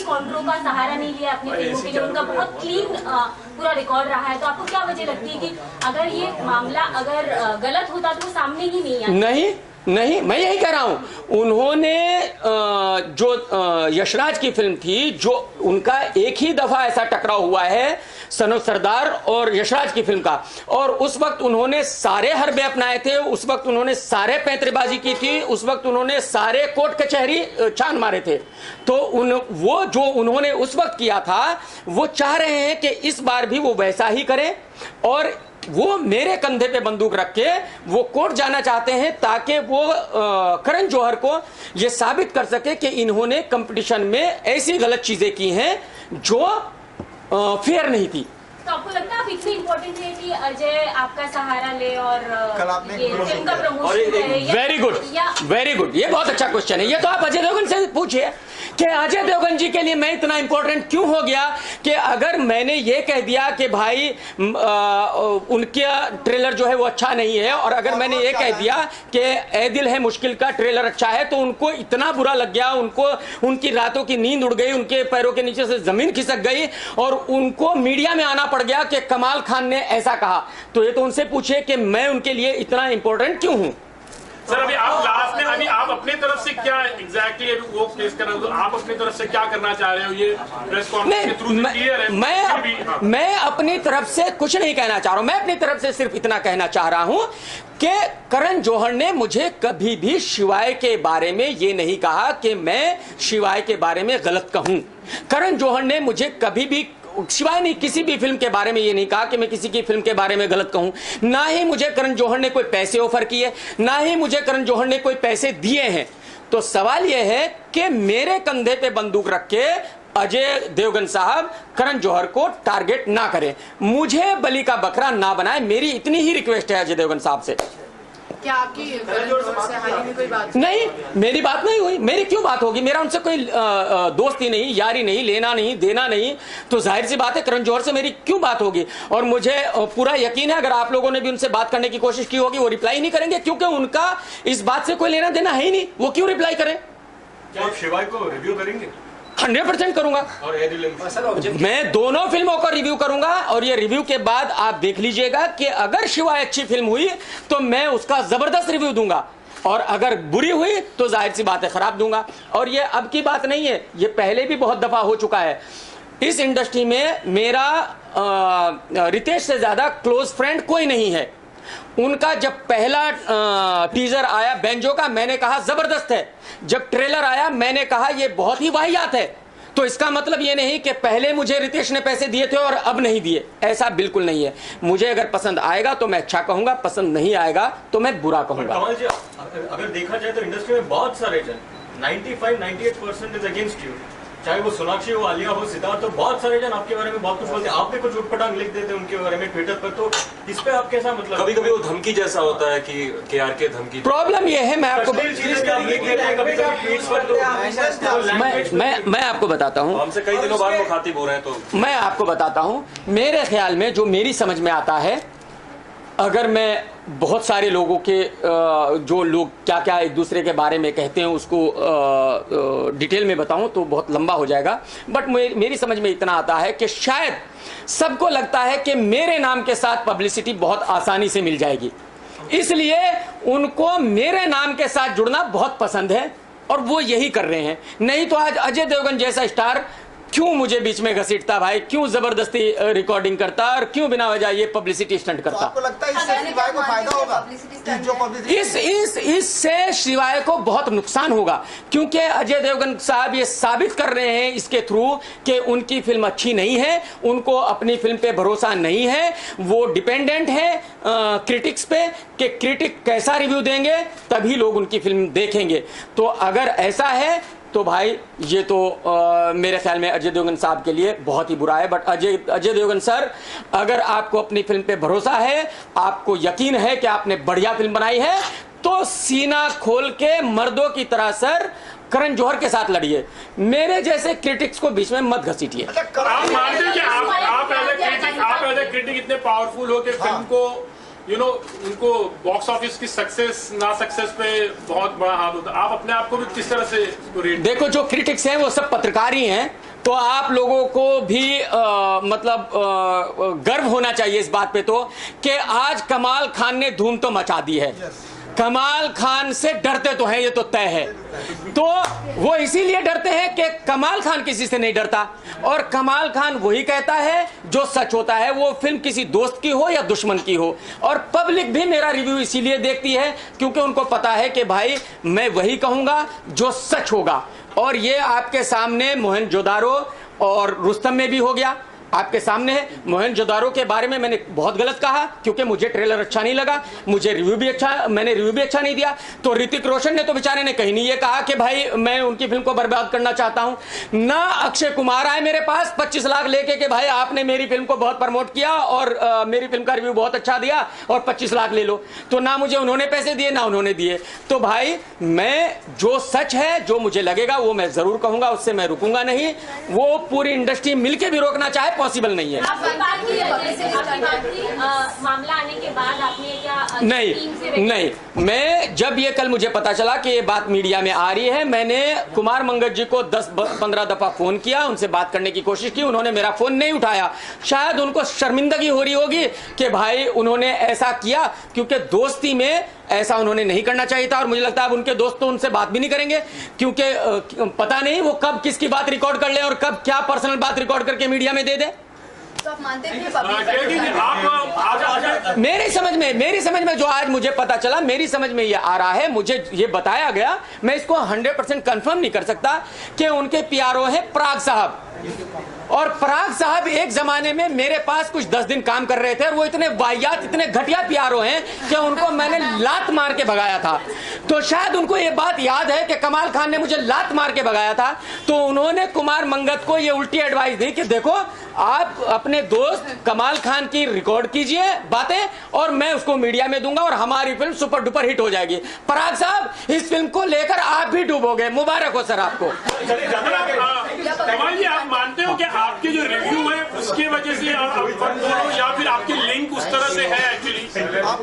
कॉन्ट्रो का सहारा नहीं लिया अपनी फिल्मों के लिए, उनका बहुत क्लीन पूरा रिकॉर्ड रहा है, तो आपको क्या वजह लगती है कि अगर ये मामला अगर गलत होता तो वो सामने ही नहीं आता? नहीं, मैं यही कह रहा हूं, उन्होंने जो यशराज की फिल्म थी, जो उनका एक ही दफा ऐसा टकराव हुआ है सन ऑफ सरदार और यशराज की फिल्म का, और उस वक्त उन्होंने सारे हरबे अपनाए थे, उस वक्त उन्होंने सारे पैंतरेबाजी की थी, उस वक्त उन्होंने सारे कोर्ट कचहरी छान मारे थे। तो वो जो उन्होंने उस वक्त किया था, वो चाह रहे हैं कि इस बार भी वो वैसा ही करें, और वो मेरे कंधे पे बंदूक रख के वो कोर्ट जाना चाहते हैं ताकि वो करण जौहर को ये साबित कर सके कि इन्होंने कंपटीशन में ऐसी गलत चीजें की हैं जो फेयर नहीं थी। तो आपको लगता है आप इतनी इम्पोर्टेंट है कि अजय आपका सहारा ले और ये फिल्म का प्रमोशन करे? वेरी गुड, ये बहुत अच्छा क्वेश्चन है। ये तो आप अजय देवगन से पूछिए कि अजय देवगन जी के लिए मैं इतना इंपॉर्टेंट क्यों हो गया कि अगर मैंने ये कह दिया कि भाई उनका ट्रेलर जो है वो अच्छा नहीं है, और अगर मैंने ये कह दिया कि ए दिल है मुश्किल का ट्रेलर अच्छा है, तो उनको इतना बुरा लग गया, उनको उनकी रातों की नींद उड़ गई, उनके पैरों के नीचे से जमीन खिसक गई, और उनको मीडिया में आना पड़ गया कि कमाल खान ने ऐसा कहा। तो ये तो उनसे पूछे कि मैं उनके लिए इतना इंपॉर्टेंट क्यों हूं। सर, अभी आप लास्ट में अभी आप अपनी तरफ से क्या एग्जैक्टली वो केस कर रहे हो, तो आप अपनी तरफ से क्या करना चाह रहे हो? ये प्रेस कॉन्फ्रेंस के थ्रू क्लियर है। मैं अपनी तरफ से कुछ नहीं कहना चाह रहा हूं, मैं अपनी तरफ से सिर्फ इतना कहना चाह रहा हूं कि करण जौहर ने मुझे कभी भी शिवाय के बारे में ये नहीं कहा कि मैं शिवाय के बारे में गलत कहूं। करण जौहर ने मुझे कभी भी शिवाय ने किसी भी फिल्म के बारे में ये नहीं कहा कि मैं किसी की फिल्म के बारे में गलत कहूं। ना ही मुझे करण जौहर ने कोई पैसे ऑफर किए, ना ही मुझे करण जौहर ने कोई पैसे दिए हैं। तो सवाल यह है कि मेरे कंधे पे बंदूक रख के अजय देवगन साहब करण जौहर को टारगेट ना करें, मुझे बलि का बकरा ना बनाए, मेरी इतनी ही रिक्वेस्ट है अजय देवगन साहब से। क्या आपकी से हाल ही में कोई बात? नहीं, मेरी बात नहीं हुई। मेरी क्यों बात होगी? मेरा उनसे कोई दोस्ती नहीं, यारी नहीं, लेना नहीं, देना नहीं, तो जाहिर सी बात है करण जौहर से मेरी क्यों बात होगी। और मुझे पूरा यकीन है अगर आप लोगों ने भी उनसे बात करने की कोशिश की होगी, वो रिप्लाई नहीं करेंगे, क्योंकि उनका इस बात से कोई लेना देना है ही नहीं। वो क्यों रिप्लाई करें? क्या आप शिवाय को रिव्यू करेंगे? 100% करूंगा, और मैं दोनों फिल्मों को रिव्यू करूंगा, और ये रिव्यू के बाद आप देख लीजिएगा कि अगर शिवाय अच्छी फिल्म हुई तो मैं उसका जबरदस्त रिव्यू दूंगा, और अगर बुरी हुई तो जाहिर सी बात है खराब दूंगा। और ये अब की बात नहीं है, ये पहले भी बहुत दफा हो चुका है। इस इंडस्ट्री में मेरा रितेश से ज्यादा क्लोज फ्रेंड कोई नहीं है। उनका जब पहला टीजर आया बेंजो का, मैंने कहा जबरदस्त है। जब ट्रेलर आया मैंने कहा ये बहुत ही वाहियात है। तो इसका मतलब ये नहीं कि पहले मुझे रितेश ने पैसे दिए थे और अब नहीं दिए, ऐसा बिल्कुल नहीं है। मुझे अगर पसंद आएगा तो मैं अच्छा कहूंगा, पसंद नहीं आएगा तो मैं बुरा कहूंगा। कमल जी, अगर देखा जाए तो इंडस्ट्री में बहुत सारे जन 95-98% इज अगेंस्ट यू, चाहे वो सोनाक्षी हो, आलिया हो, सिद्धार्थ हो, बहुत सारे जन आपके बारे में बहुत कुछ बोलते हैं। आपने कुछ उठपटांग लिख देते उनके बारे में ट्विटर पर, तो इस पे आप कैसा मतलब? कभी कभी वो धमकी जैसा होता है कि KRK धमकी। प्रॉब्लम ये है, मैं आपको मैं आपको बताता हूँ, हमसे कई दिनों बाद मुखातिब हो रहे हैं, तो मैं आपको बताता हूँ मेरे ख्याल में जो मेरी समझ में आता है, अगर मैं बहुत सारे लोगों के जो लोग क्या क्या एक दूसरे के बारे में कहते हैं उसको डिटेल में बताऊं तो बहुत लंबा हो जाएगा, बट मेरी समझ में इतना आता है कि शायद सबको लगता है कि मेरे नाम के साथ पब्लिसिटी बहुत आसानी से मिल जाएगी, इसलिए उनको मेरे नाम के साथ जुड़ना बहुत पसंद है और वो यही कर रहे हैं। नहीं तो आज अजय देवगन जैसा स्टार क्यों मुझे बीच में घसीटता भाई, क्यों जबरदस्ती रिकॉर्डिंग करता और क्यों बिना वजह ये पब्लिसिटी स्टंट करता? तो आपको लगता है इससे शिवाय को फायदा होगा? इससे शिवाय को बहुत नुकसान होगा, क्योंकि अजय देवगन साहब ये साबित कर रहे हैं इसके थ्रू कि उनकी फिल्म अच्छी नहीं है, उनको अपनी फिल्म पे भरोसा नहीं है, वो डिपेंडेंट है क्रिटिक्स पे कि क्रिटिक कैसा रिव्यू देंगे तभी लोग उनकी फिल्म देखेंगे। तो अगर ऐसा है तो भाई ये तो मेरे ख्याल में अजय देवगन साहब के लिए बहुत ही बुरा है। बट अजय देवगन सर, अगर आपको अपनी फिल्म पे भरोसा है, आपको यकीन है कि आपने बढ़िया फिल्म बनाई है, तो सीना खोल के मर्दों की तरह सर करण जौहर के साथ लड़िए, मेरे जैसे क्रिटिक्स को बीच में मत घसीटिए। आप मानते हैं कि आप एज ए क्रिटिक इतने पावरफुल हो कि फिल्म को उनको बॉक्स ऑफिस की सक्सेस ना सक्सेस पे बहुत बड़ा हाथ होता है। आप अपने आप को भी किस तरह से रेट? देखो, जो क्रिटिक्स हैं वो सब पत्रकार ही हैं, तो आप लोगों को भी गर्व होना चाहिए इस बात पे तो कि आज कमाल खान ने धूम तो मचा दी है। कमाल खान से डरते तो हैं, ये तो तय है। तो वो इसीलिए डरते हैं कि कमाल खान किसी से नहीं डरता, और कमाल खान वही कहता है जो सच होता है, वो फिल्म किसी दोस्त की हो या दुश्मन की हो। और पब्लिक भी मेरा रिव्यू इसीलिए देखती है क्योंकि उनको पता है कि भाई मैं वही कहूंगा जो सच होगा। और ये आपके सामने मोहनजोदारो और रुस्तम में भी हो गया, आपके सामने है। मोहनजोदारो के बारे में मैंने बहुत गलत कहा क्योंकि मुझे ट्रेलर अच्छा नहीं लगा, मैंने रिव्यू भी अच्छा नहीं दिया। तो ऋतिक रोशन ने तो बेचारे ने कहीं नहीं ये कहा कि भाई मैं उनकी फिल्म को बर्बाद करना चाहता हूं। ना अक्षय कुमार आए मेरे पास 25 लाख लेके कि भाई आपने मेरी फिल्म को बहुत प्रमोट किया और मेरी फिल्म का रिव्यू बहुत अच्छा दिया और 25 लाख ले लो। तो ना मुझे उन्होंने पैसे दिए ना उन्होंने दिए। तो भाई मैं जो सच है, जो मुझे लगेगा वो मैं जरूर कहूंगा, उससे मैं रुकूंगा नहीं। वो पूरी इंडस्ट्री मिलकर भी रोकना चाहे पॉसिबल नहीं है। मामला आने के बाद आपने क्या नहीं, मैं जब ये कल मुझे पता चला कि ये बात मीडिया में आ रही है, मैंने कुमार मंगत जी को 10-15 दफा फोन किया, उनसे बात करने की कोशिश की, उन्होंने मेरा फोन नहीं उठाया। शायद उनको शर्मिंदगी हो रही होगी कि भाई उन्होंने ऐसा किया, क्योंकि दोस्ती में ऐसा उन्होंने नहीं करना चाहिए था। और मुझे लगता है अब उनके दोस्त तो उनसे बात भी नहीं करेंगे, क्योंकि पता नहीं वो कब किसकी बात रिकॉर्ड कर ले और कब क्या पर्सनल बात रिकॉर्ड करके मीडिया में दे दे। तो आप मानते हैं मेरी समझ में जो आज मुझे पता चला, मेरी समझ में ये आ रहा है, मुझे ये बताया गया, मैं इसको 100% कंफर्म नहीं कर सकता कि उनके पीआरओ है पराग साहब। और पराग साहब एक जमाने में मेरे पास कुछ 10 दिन काम कर रहे थे और वो इतने वाहियात, इतने घटिया पीआरओ हैं कि उनको मैंने लात मार के भगाया था। तो शायद उनको ये बात याद है कि कमाल खान ने मुझे लात मार के भगाया था, तो उन्होंने कुमार मंगत को ये उल्टी एडवाइस दी कि देखो आप अपने दोस्त कमाल खान की रिकॉर्ड कीजिए बातें और मैं उसको मीडिया में दूंगा और हमारी फिल्म सुपर डुपर हिट हो जाएगी। पराग साहब इस फिल्म को लेकर आप भी डूबोगे, मुबारक हो सर आपको। कमाल जी, आप मानते हो कि आपके जो रिव्यू है उसके वजह से या फिर आपकी लिंक उस तरह से है एक्चुअली,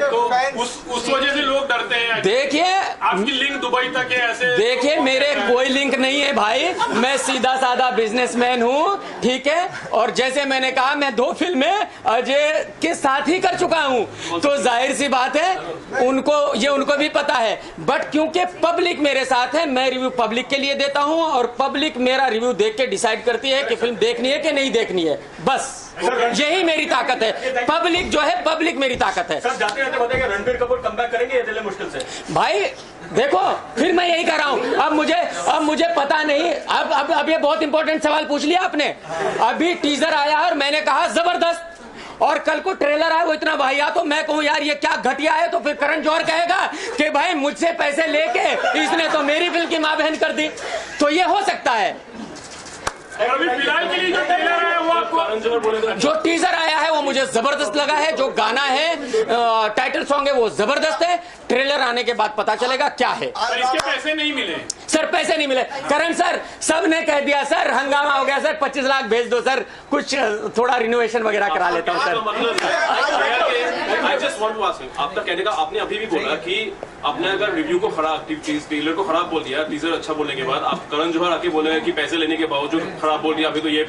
तो उस वजह से लोग डरते हैं? देखिए आपकी लिंक दुबई तक है ऐसे? देखिए मेरे कोई लिंक नहीं है भाई, मैं सीधा साधा बिजनेसमैन हूँ, ठीक है। और जैसे मैंने कहा मैं 2 फिल्में अजय के साथ ही कर चुका हूँ, तो जाहिर सी बात है उनको भी पता है। बट क्योंकि पब्लिक मेरे साथ है, मैं रिव्यू पब्लिक के लिए देता हूँ और पब्लिक मेरा रिव्यू देख के डिसाइड करती है कि फिल्म देखनी है कि नहीं देखनी है। बस यही मेरी ताकत है। पब्लिक जो है, पब्लिक मेरी ताकत है। सर जाते जाते बताइए, रणबीर कपूर कमबैक करेंगे इतने मुश्किल से? भाई देखो, फिर मैं यही कर रहा हूं। अब मुझे पता नहीं। अब ये बहुत इंपॉर्टेंट सवाल पूछ लिया आपने। अभी टीजर आया और मैंने कहा जबरदस्त, और कल को ट्रेलर आया वो इतना भाईया, तो मैं कहूं यार ये क्या घटिया है, तो फिर करण जौहर कहेगा कि भाई मुझसे पैसे लेके इसने तो मेरी फिल्म की मां बहन कर दी। तो ये हो सकता है। अभी फिलहाल के लिए जो ट्रेलर आया वो आपको, जो टीजर आया है वो मुझे जबरदस्त लगा है। जो गाना है, टाइटल सॉन्ग है, वो जबरदस्त है। ट्रेलर आने के बाद पता चलेगा क्या है। पर इसके पैसे नहीं मिले सर, पैसे नहीं मिले। करण सर सब ने कह दिया सर, हंगामा हो गया सर, 25 लाख भेज दो सर, कुछ थोड़ा रिनोवेशन वगैरह करा लेता हूँ सर। आपका कहने का, आपने अभी भी बोला कि आपने अगर रिव्यू को खराब, ट्रेलर को खराब बोल दिया, टीजर अच्छा बोलने के बाद आप करण जौहर आके बोले कि पैसे लेने के बावजूद खराब बोल दिया, अभी तो ये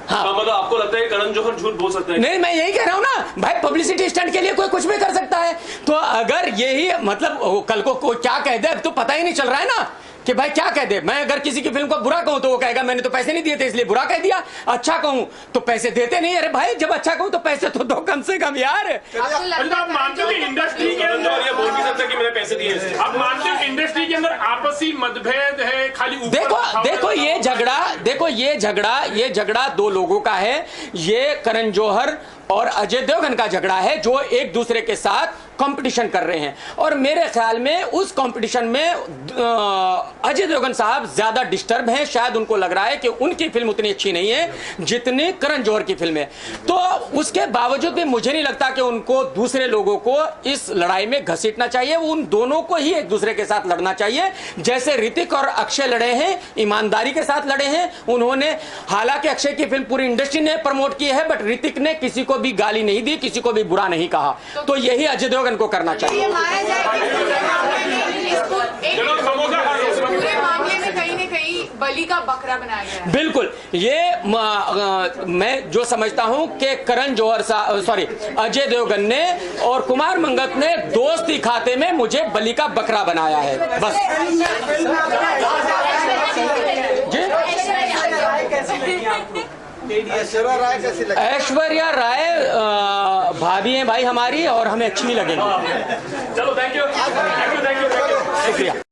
हाँ। मतलब आपको लगता है करण जौहर झूठ बोल सकता है? नहीं, मैं यही कह रहा हूँ ना भाई, पब्लिसिटी स्टंट के लिए कोई कुछ भी कर सकता है। तो अगर यही मतलब कल को कोई क्या कह दे, अब तो पता ही नहीं चल रहा है ना कि भाई क्या कह दे। मैं अगर किसी की फिल्म को बुरा कहूं तो वो कहेगा मैंने तो पैसे नहीं दिए थे इसलिए बुरा कह दिया। अच्छा कहूं तो पैसे देते नहीं। अरे भाई जब अच्छा कहूं तो पैसे तो दो कम से कम यार। आप मानते हो कि इंडस्ट्री के अंदर ये बोल नहीं सकता कि मैंने पैसे दिए? आप मानते हो इंडस्ट्री के अंदर आपसी मतभेद है खाली? देखो ये झगड़ा 2 लोगों का है। ये करण जौहर और अजय देवगन का झगड़ा है जो एक दूसरे के साथ कंपटीशन कर रहे हैं, और मेरे ख्याल में उस कंपटीशन में अजय देवगन साहब ज्यादा डिस्टर्ब हैं। शायद उनको लग रहा है कि उनकी फिल्म उतनी अच्छी नहीं है जितनी करण जौहर की फिल्म है। तो उसके बावजूद भी मुझे नहीं लगता कि उनको दूसरे लोगों को इस लड़ाई में घसीटना चाहिए। उन दोनों को ही एक दूसरे के साथ लड़ना चाहिए, जैसे ऋतिक और अक्षय लड़े हैं, ईमानदारी के साथ लड़े हैं उन्होंने। हालांकि अक्षय की फिल्म पूरी इंडस्ट्री ने प्रमोट की है, बट ऋतिक ने किसी को भी गाली नहीं दी, किसी को भी बुरा नहीं कहा। तो यही अजय देवगन को करना चाहिए। पूरे मामले में कहीं न कहीं बलि का बकरा बनाया गया है। बिल्कुल, ये मैं जो समझता हूं कि करण जौहर सॉरी अजय देवगन ने और कुमार मंगत ने दोस्ती खाते में मुझे बलि का बकरा बनाया है, बस। ऐश्वर्या राय कैसी लगी? ऐश्वर्या राय भाभी हैं भाई हमारी, और हमें अच्छी भी लगेंगी। चलो, थैंक यू, शुक्रिया।